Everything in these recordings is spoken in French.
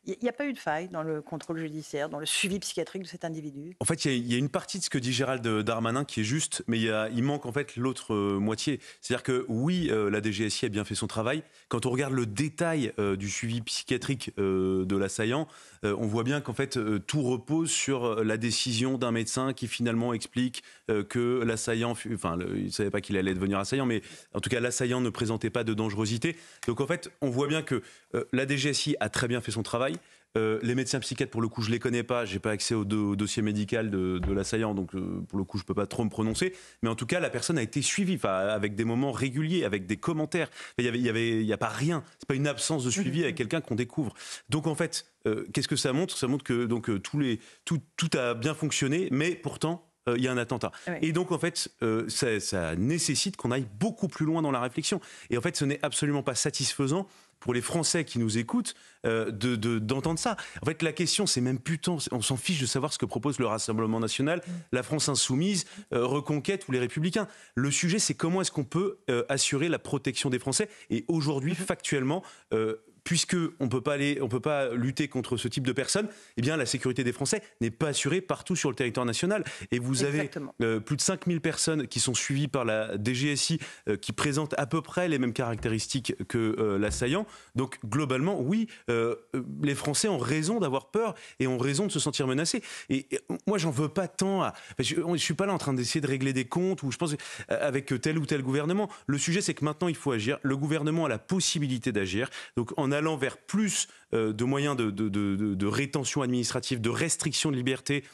Il n'y a pas eu de faille dans le contrôle judiciaire, dans le suivi psychiatrique de cet individu? En fait, il y a une partie de ce que dit Gérald Darmanin qui est juste, mais il manque en fait l'autre moitié. C'est-à-dire que oui, la DGSI a bien fait son travail. Quand on regarde le détail du suivi psychiatrique de l'assaillant, on voit bien qu'en fait tout repose sur la décision d'un médecin qui finalement explique que l'assaillant, il ne savait pas qu'il allait devenir assaillant, mais en tout cas l'assaillant ne présentait pas de dangerosité. Donc en fait, on voit bien que la DGSI a très bien fait son travail. Les médecins psychiatres, pour le coup, je les connais pas. J'ai pas accès au dossier médical de l'assaillant, donc pour le coup, je peux pas trop me prononcer. Mais en tout cas, la personne a été suivie, avec des moments réguliers, avec des commentaires. Il y a pas rien. C'est pas une absence de suivi avec quelqu'un qu'on découvre. Donc en fait, qu'est-ce que ça montre? Ça montre que tout a bien fonctionné, mais pourtant il y a un attentat. Oui. Et donc, en fait, ça nécessite qu'on aille beaucoup plus loin dans la réflexion. Et en fait, ce n'est absolument pas satisfaisant pour les Français qui nous écoutent d'entendre ça. En fait, la question, c'est même putain, on s'en fiche de savoir ce que propose le Rassemblement national, la France insoumise, Reconquête ou les Républicains. Le sujet, c'est comment est-ce qu'on peut assurer la protection des Français. Et aujourd'hui, factuellement, puisque on peut pas lutter contre ce type de personnes, eh bien la sécurité des Français n'est pas assurée partout sur le territoire national. Et vous avez plus de 5000 personnes qui sont suivies par la DGSI qui présentent à peu près les mêmes caractéristiques que l'assaillant. Donc globalement, oui, les Français ont raison d'avoir peur et ont raison de se sentir menacés. Et moi, j'en veux pas tant je suis pas là en train d'essayer de régler des comptes ou je pense avec tel ou tel gouvernement. Le sujet, c'est que maintenant, il faut agir. Le gouvernement a la possibilité d'agir. Donc en allant vers plus de moyens de rétention administrative, de restriction de liberté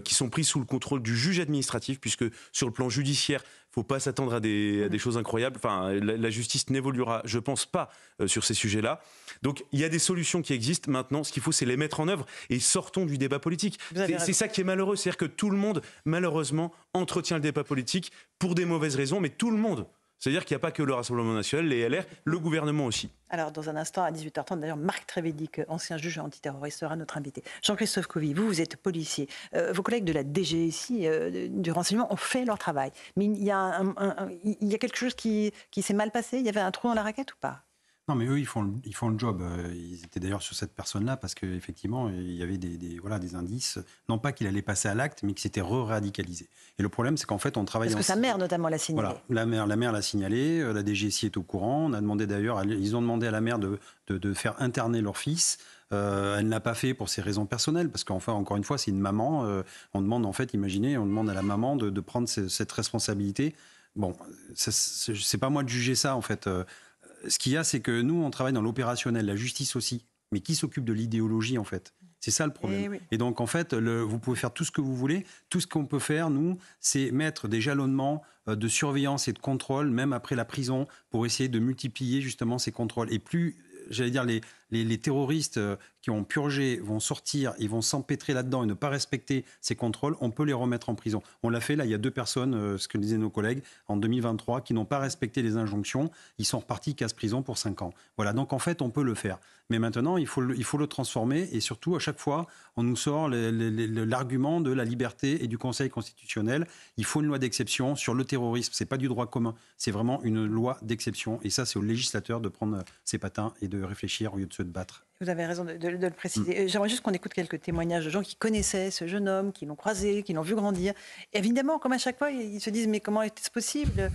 qui sont pris sous le contrôle du juge administratif, puisque sur le plan judiciaire, il ne faut pas s'attendre à des choses incroyables. Enfin, la justice n'évoluera, je ne pense pas, sur ces sujets-là. Donc, il y a des solutions qui existent. Maintenant, ce qu'il faut, c'est les mettre en œuvre et sortons du débat politique. C'est ça qui est malheureux. C'est-à-dire que tout le monde, malheureusement, entretient le débat politique pour des mauvaises raisons, mais tout le monde. C'est-à-dire qu'il n'y a pas que le Rassemblement national, les LR, le gouvernement aussi. Alors, dans un instant, à 18h30, d'ailleurs, Marc Trévédic, ancien juge antiterroriste, sera notre invité. Jean-Christophe Covy, vous êtes policier. Vos collègues de la DGSI, du renseignement, ont fait leur travail. Mais il y a quelque chose qui s'est mal passé? Il y avait un trou dans la raquette ou pas? Non, mais eux, ils font le job. Ils étaient d'ailleurs sur cette personne-là parce qu'effectivement, il y avait des indices. Non pas qu'il allait passer à l'acte, mais qu'il s'était re-radicalisé. Et le problème, c'est qu'en fait, on travaille... Parce que sa mère, notamment, l'a signalé. Voilà, la mère l'a signalé. La DGSI est au courant. On a demandé d'ailleurs... Ils ont demandé à la mère de faire interner leur fils. Elle ne l'a pas fait pour ses raisons personnelles, parce qu'enfin, encore une fois, c'est une maman. On demande, en fait, imaginez, on demande à la maman de prendre cette responsabilité. Bon, c'est pas moi de juger ça, en fait. Ce qu'il y a, c'est que nous, on travaille dans l'opérationnel, la justice aussi. Mais qui s'occupe de l'idéologie, en fait? C'est ça le problème. Et donc, en fait, vous pouvez faire tout ce que vous voulez. Tout ce qu'on peut faire, nous, c'est mettre des jalonnements de surveillance et de contrôle, même après la prison, pour essayer de multiplier justement ces contrôles. Et plus, j'allais dire, les terroristes qui ont purgé vont sortir, ils vont s'empêtrer là-dedans et ne pas respecter ces contrôles, on peut les remettre en prison. On l'a fait, là, il y a 2 personnes, ce que disaient nos collègues, en 2023, qui n'ont pas respecté les injonctions. Ils sont repartis casse-prison pour 5 ans. Voilà, donc en fait, on peut le faire. Mais maintenant, il faut le transformer et surtout, à chaque fois, on nous sort l'argument de la liberté et du Conseil constitutionnel. Il faut une loi d'exception sur le terrorisme. Ce n'est pas du droit commun, c'est vraiment une loi d'exception. Et ça, c'est au législateur de prendre ses patins et de réfléchir au lieu de se battre. Vous avez raison de le préciser. J'aimerais juste qu'on écoute quelques témoignages de gens qui connaissaient ce jeune homme, qui l'ont croisé, qui l'ont vu grandir. Et évidemment, comme à chaque fois, ils se disent « mais comment est-ce possible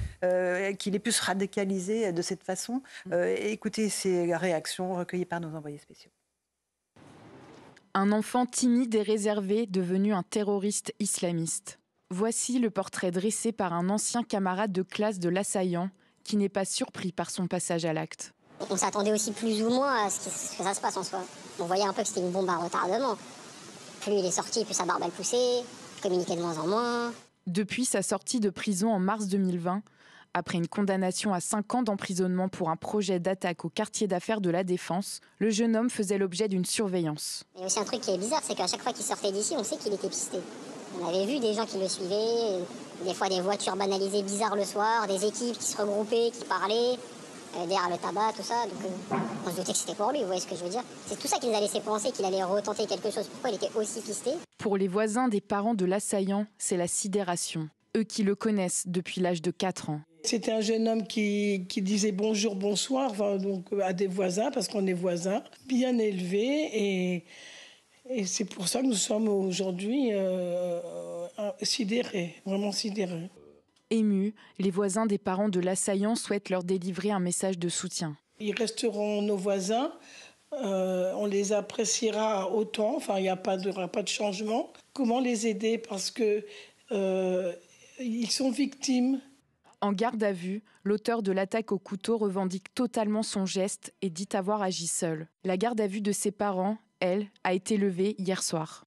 qu'il ait pu se radicaliser de cette façon ?» Écoutez ces réactions recueillies par nos envoyés spéciaux. Un enfant timide et réservé devenu un terroriste islamiste. Voici le portrait dressé par un ancien camarade de classe de l'assaillant qui n'est pas surpris par son passage à l'acte. On s'attendait aussi plus ou moins à ce que ça se passe en soi. On voyait un peu que c'était une bombe à retardement. Plus il est sorti, plus sa barbe elle poussait, il communiquait de moins en moins. Depuis sa sortie de prison en mars 2020, après une condamnation à 5 ans d'emprisonnement pour un projet d'attaque au quartier d'affaires de la Défense, le jeune homme faisait l'objet d'une surveillance. Il y a aussi un truc qui est bizarre, c'est qu'à chaque fois qu'il sortait d'ici, on sait qu'il était pisté. On avait vu des gens qui le suivaient, des fois des voitures banalisées bizarres le soir, des équipes qui se regroupaient, qui parlaient. Derrière le tabac, tout ça, donc on se doutait que c'était pour lui, vous voyez ce que je veux dire? C'est tout ça qui nous a laissé penser qu'il allait retenter quelque chose. Pourquoi il était aussi pisté? Pour les voisins des parents de l'assaillant, c'est la sidération. eux qui le connaissent depuis l'âge de 4 ans. C'était un jeune homme qui disait bonjour, bonsoir, enfin, donc, à des voisins, parce qu'on est voisins, bien élevé. Et c'est pour ça que nous sommes aujourd'hui sidérés, vraiment sidérés. Émus, les voisins des parents de l'assaillant souhaitent leur délivrer un message de soutien. Ils resteront nos voisins, on les appréciera autant, enfin il n'y aura pas de changement. Comment les aider parce que ils sont victimes. En garde à vue, l'auteur de l'attaque au couteau revendique totalement son geste et dit avoir agi seul. La garde à vue de ses parents, elle, a été levée hier soir.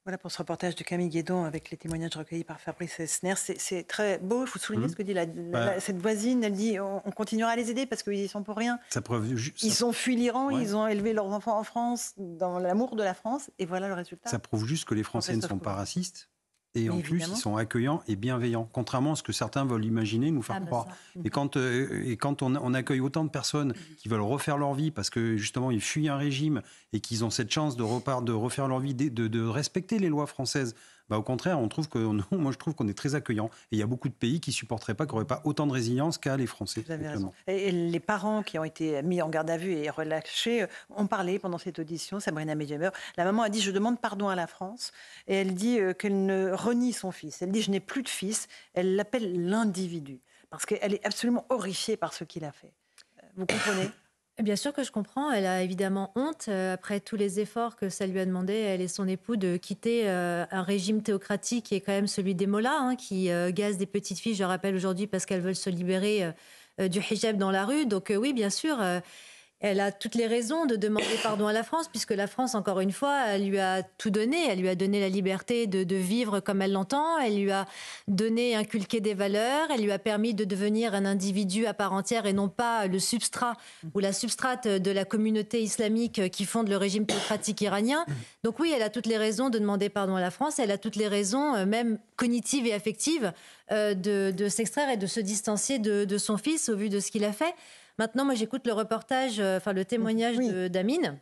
Voilà pour ce reportage de Camille Guédon avec les témoignages recueillis par Fabrice Elsner. C'est très beau, il faut souligner ce que dit cette voisine. Elle dit on continuera à les aider parce qu'ils y sont pour rien. Ils ont fui l'Iran, ils ont élevé leurs enfants en France, dans l'amour de la France, et voilà le résultat. Ça prouve juste que les Français ne sont pas racistes. Et en plus, ils sont accueillants et bienveillants, contrairement à ce que certains veulent imaginer, nous faire croire. Et quand on accueille autant de personnes qui veulent refaire leur vie parce que justement ils fuient un régime et qu'ils ont cette chance de refaire leur vie, de respecter les lois françaises, au contraire, moi je trouve qu'on est très accueillant. Et il y a beaucoup de pays qui ne supporteraient pas, qui n'auraient pas autant de résilience qu'à les Français. Vous avez raison. Et les parents qui ont été mis en garde à vue et relâchés ont parlé pendant cette audition. Sabrina Medjaber, la maman a dit « Je demande pardon à la France ». Et elle dit qu'elle ne renie son fils. Elle dit « Je n'ai plus de fils ». Elle l'appelle l'individu. Parce qu'elle est absolument horrifiée par ce qu'il a fait. Vous comprenez ? Bien sûr que je comprends. Elle a évidemment honte, après tous les efforts que ça lui a demandé, elle et son époux, de quitter un régime théocratique qui est quand même celui des mollahs, qui gazent des petites filles, je rappelle aujourd'hui, parce qu'elles veulent se libérer du hijab dans la rue. Donc oui, bien sûr, elle a toutes les raisons de demander pardon à la France, puisque la France, encore une fois, elle lui a tout donné. Elle lui a donné la liberté de vivre comme elle l'entend. Elle lui a donné, inculqué des valeurs. Elle lui a permis de devenir un individu à part entière et non pas le substrat ou la substrate de la communauté islamique qui fonde le régime théocratique iranien. Donc oui, elle a toutes les raisons de demander pardon à la France. Elle a toutes les raisons, même cognitives et affectives, de s'extraire et de se distancier de son fils au vu de ce qu'il a fait. Maintenant, moi, j'écoute le reportage, le témoignage d'Amine,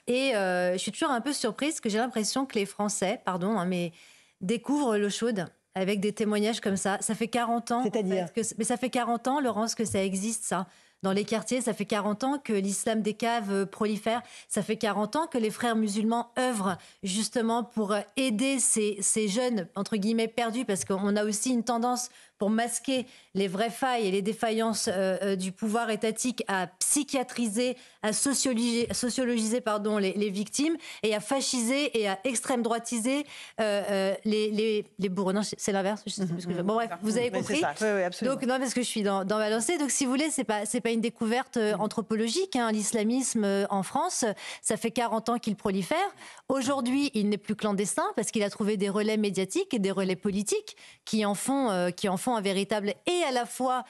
et je suis toujours un peu surprise parce que j'ai l'impression que les Français, mais découvrent l'eau chaude avec des témoignages comme ça. Ça fait 40 ans. C'est-à-dire mais ça fait 40 ans, Laurence, que ça existe, ça. Dans les quartiers, ça fait 40 ans que l'islam des caves prolifère. Ça fait 40 ans que les frères musulmans œuvrent justement pour aider ces jeunes, entre guillemets, perdus, parce qu'on a aussi une tendance pour masquer les vraies failles et les défaillances du pouvoir étatique à psychiatriser, à sociologiser les victimes et à fasciser et à extrême-droitiser les bourreaux. Non, c'est l'inverse. Je sais plus ce que bon, bref, vous avez compris. Oui, absolument. Donc, non, parce que je suis dans ma lancée. Donc, si vous voulez, c'est pas une découverte anthropologique. L'islamisme en France, ça fait 40 ans qu'il prolifère. Aujourd'hui, il n'est plus clandestin parce qu'il a trouvé des relais médiatiques et des relais politiques qui en font un véritable et à la fois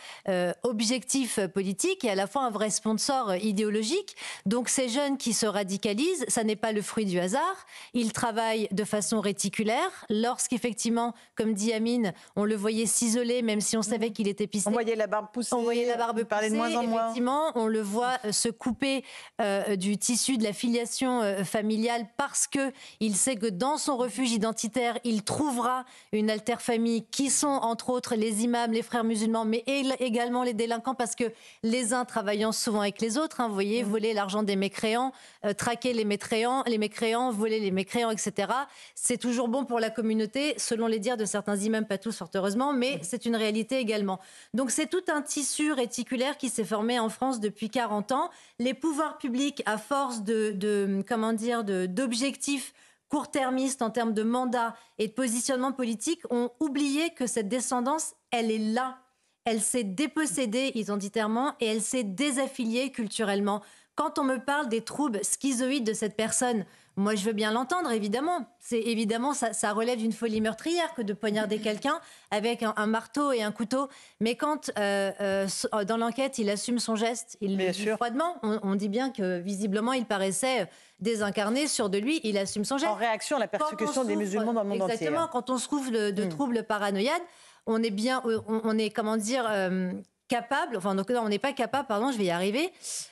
objectif politique et à la fois un vrai sponsor idéologique. Donc ces jeunes qui se radicalisent, ça n'est pas le fruit du hasard. Ils travaillent de façon réticulaire. Lorsqu'effectivement, comme dit Amine, on le voyait s'isoler, même si on savait qu'il était pisté. On voyait la barbe pousser. On voyait la barbe pousser. De moins en moins. Effectivement, on le voit se couper du tissu de la filiation familiale parce que il sait que dans son refuge identitaire, il trouvera une alter-famille qui sont entre autres les imams, les frères musulmans, mais également les délinquants, parce que les uns travaillant souvent avec les autres, vous voyez, voler l'argent des mécréants, traquer les mécréants, voler les mécréants, etc. C'est toujours bon pour la communauté, selon les dires de certains imams, pas tous fort heureusement, mais c'est une réalité également. Donc c'est tout un tissu réticulaire qui s'est formé en France depuis 40 ans. Les pouvoirs publics, à force d'objectifs court-termistes en termes de mandat et de positionnement politique, ont oublié que cette descendance, elle est là. Elle s'est dépossédée identitairement et elle s'est désaffiliée culturellement. Quand on me parle des troubles schizoïdes de cette personne, moi je veux bien l'entendre, évidemment. Ça relève d'une folie meurtrière que de poignarder quelqu'un avec un marteau et un couteau. Mais quand dans l'enquête il assume son geste, il le dit froidement, on dit bien que visiblement il paraissait désincarné, sûr de lui, il assume son geste. En réaction à la persécution des musulmans dans le monde entier. Exactement, quand on souffre de troubles paranoïades, on est capable, enfin donc non, on n'est pas capable, pardon, je vais y arriver,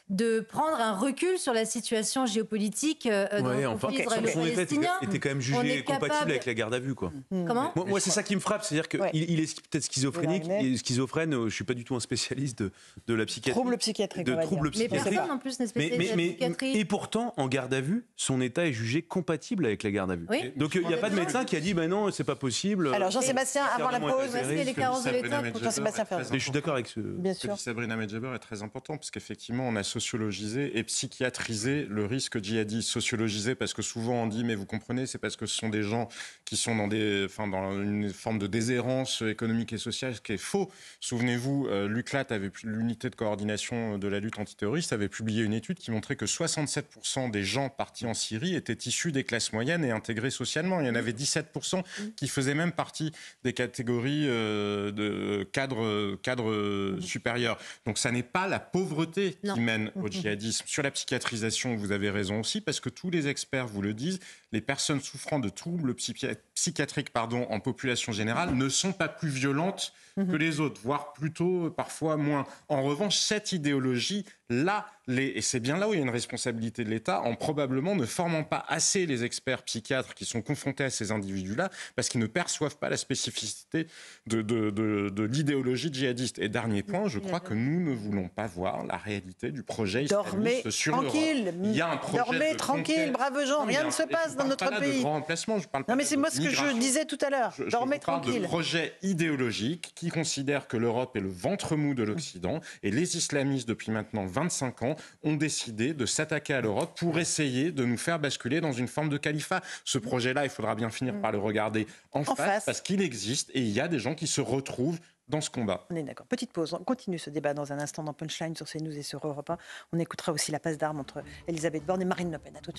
de prendre un recul sur la situation géopolitique dans le conflit israélo-palestinien. Était quand même jugé compatible avec la garde à vue, quoi. Comment ? Moi, c'est ça qui me frappe, c'est-à-dire qu'il est peut-être schizophrène. Je suis pas du tout un spécialiste de la psychiatrie. Troubles psychiatriques. Mais personne en plus n'est spécialiste de la psychiatrie. Et pourtant, en garde à vue, son état est jugé compatible avec la garde à vue. Oui. Donc il n'y a pas de médecin qui a dit non, c'est pas possible. Alors Jean-Sébastien, avant la pause, les carences de l'État. Jean-Sébastien Ferrand. Je suis d'accord avec ce. Bien sûr. Ce que dit Sabrina Medjaber est très important parce qu'effectivement, on a sociologisé et psychiatrisé le risque djihadiste. Sociologisé parce que souvent on dit, mais vous comprenez, c'est parce que ce sont des gens qui sont dans une forme de déshérence économique et sociale, ce qui est faux. Souvenez-vous, l'UCLAT, l'unité de coordination de la lutte antiterroriste, avait publié une étude qui montrait que 67% des gens partis en Syrie étaient issus des classes moyennes et intégrés socialement. Il y en avait 17% qui faisaient même partie des catégories de cadres supérieurs. Donc ça n'est pas la pauvreté qui mène au djihadisme. Sur la psychiatrisation, vous avez raison aussi, parce que tous les experts vous le disent, les personnes souffrant de troubles psychiatriques en population générale ne sont pas plus violentes que les autres, voire plutôt parfois moins. En revanche, cette idéologie-là, et c'est bien là où il y a une responsabilité de l'État, en probablement ne formant pas assez les experts psychiatres qui sont confrontés à ces individus-là, parce qu'ils ne perçoivent pas la spécificité de l'idéologie djihadiste. Et dernier point, je crois que nous ne voulons pas voir la réalité du projet islamiste sur l'Europe. Il y a un projet Dormez tranquille, braves gens, rien ne se passe dans notre pays. Non mais c'est moi ce que je disais tout à l'heure. Dormez tranquille. Je parle de projet idéologique qui considère que l'Europe est le ventre mou de l'Occident, et les islamistes, depuis maintenant 25 ans, ont décidé de s'attaquer à l'Europe pour essayer de nous faire basculer dans une forme de califat. Ce projet-là, il faudra bien finir par le regarder en face, parce qu'il existe et il y a des gens qui se retrouvent dans ce combat. On est d'accord. Petite pause. On continue ce débat dans un instant dans Punchline sur CNews et sur Europe 1. On écoutera aussi la passe d'armes entre Elisabeth Borne et Marine Le Pen. À tout de suite.